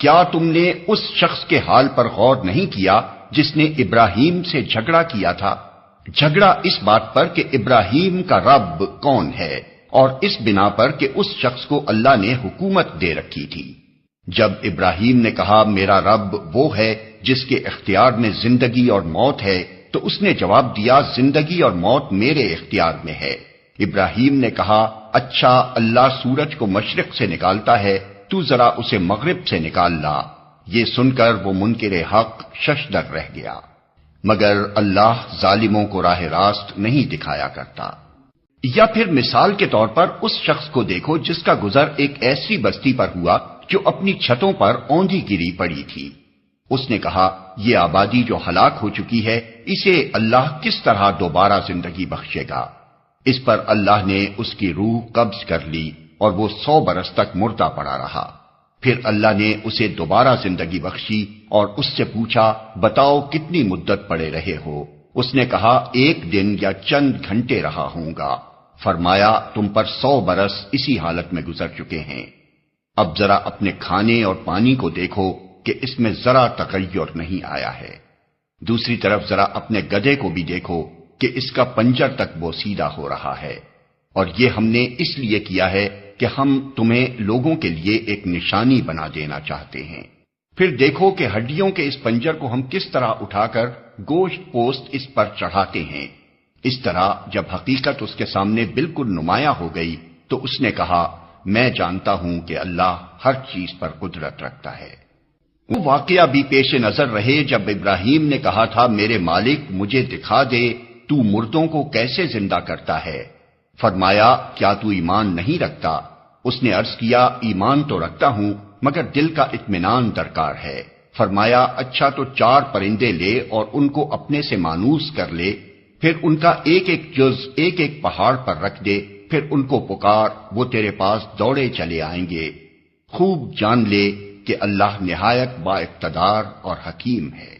کیا تم نے اس شخص کے حال پر غور نہیں کیا جس نے ابراہیم سے جھگڑا کیا تھا؟ جھگڑا اس بات پر کہ ابراہیم کا رب کون ہے، اور اس بنا پر کہ اس شخص کو اللہ نے حکومت دے رکھی تھی۔ جب ابراہیم نے کہا میرا رب وہ ہے جس کے اختیار میں زندگی اور موت ہے، تو اس نے جواب دیا زندگی اور موت میرے اختیار میں ہے۔ ابراہیم نے کہا اچھا، اللہ سورج کو مشرق سے نکالتا ہے، تو ذرا اسے مغرب سے نکال لا۔ یہ سن کر وہ منکر حق ششدر رہ گیا، مگر اللہ ظالموں کو راہ راست نہیں دکھایا کرتا۔ یا پھر مثال کے طور پر اس شخص کو دیکھو جس کا گزر ایک ایسی بستی پر ہوا جو اپنی چھتوں پر اوندھی گری پڑی تھی۔ اس نے کہا یہ آبادی جو ہلاک ہو چکی ہے، اسے اللہ کس طرح دوبارہ زندگی بخشے گا؟ اس پر اللہ نے اس کی روح قبض کر لی اور وہ 100 برس تک مردہ پڑا رہا۔ پھر اللہ نے اسے دوبارہ زندگی بخشی اور اس سے پوچھا بتاؤ کتنی مدت پڑے رہے ہو؟ اس نے کہا 1 دن یا چند گھنٹے رہا ہوں گا۔ فرمایا تم پر 100 برس اسی حالت میں گزر چکے ہیں۔ اب ذرا اپنے کھانے اور پانی کو دیکھو کہ اس میں ذرا تغیر نہیں آیا ہے۔ دوسری طرف ذرا اپنے گدھے کو بھی دیکھو کہ اس کا پنجر تک بوسیدہ ہو رہا ہے، اور یہ ہم نے اس لیے کیا ہے کہ ہم تمہیں لوگوں کے لیے ایک نشانی بنا دینا چاہتے ہیں۔ پھر دیکھو کہ ہڈیوں کے اس پنجر کو ہم کس طرح اٹھا کر گوشت پوست اس پر چڑھاتے ہیں۔ اس طرح جب حقیقت اس کے سامنے بالکل نمایاں ہو گئی تو اس نے کہا میں جانتا ہوں کہ اللہ ہر چیز پر قدرت رکھتا ہے۔ وہ واقعہ بھی پیش نظر رہے جب ابراہیم نے کہا تھا میرے مالک مجھے دکھا دے تو مردوں کو کیسے زندہ کرتا ہے؟ فرمایا کیا تو ایمان نہیں رکھتا؟ اس نے عرض کیا ایمان تو رکھتا ہوں مگر دل کا اطمینان درکار ہے۔ فرمایا اچھا تو 4 پرندے لے اور ان کو اپنے سے مانوس کر لے، پھر ان کا ایک ایک جز ایک ایک پہاڑ پر رکھ دے، پھر ان کو پکار، وہ تیرے پاس دوڑے چلے آئیں گے۔ خوب جان لے کہ اللہ نہایت با اقتدار اور حکیم ہے۔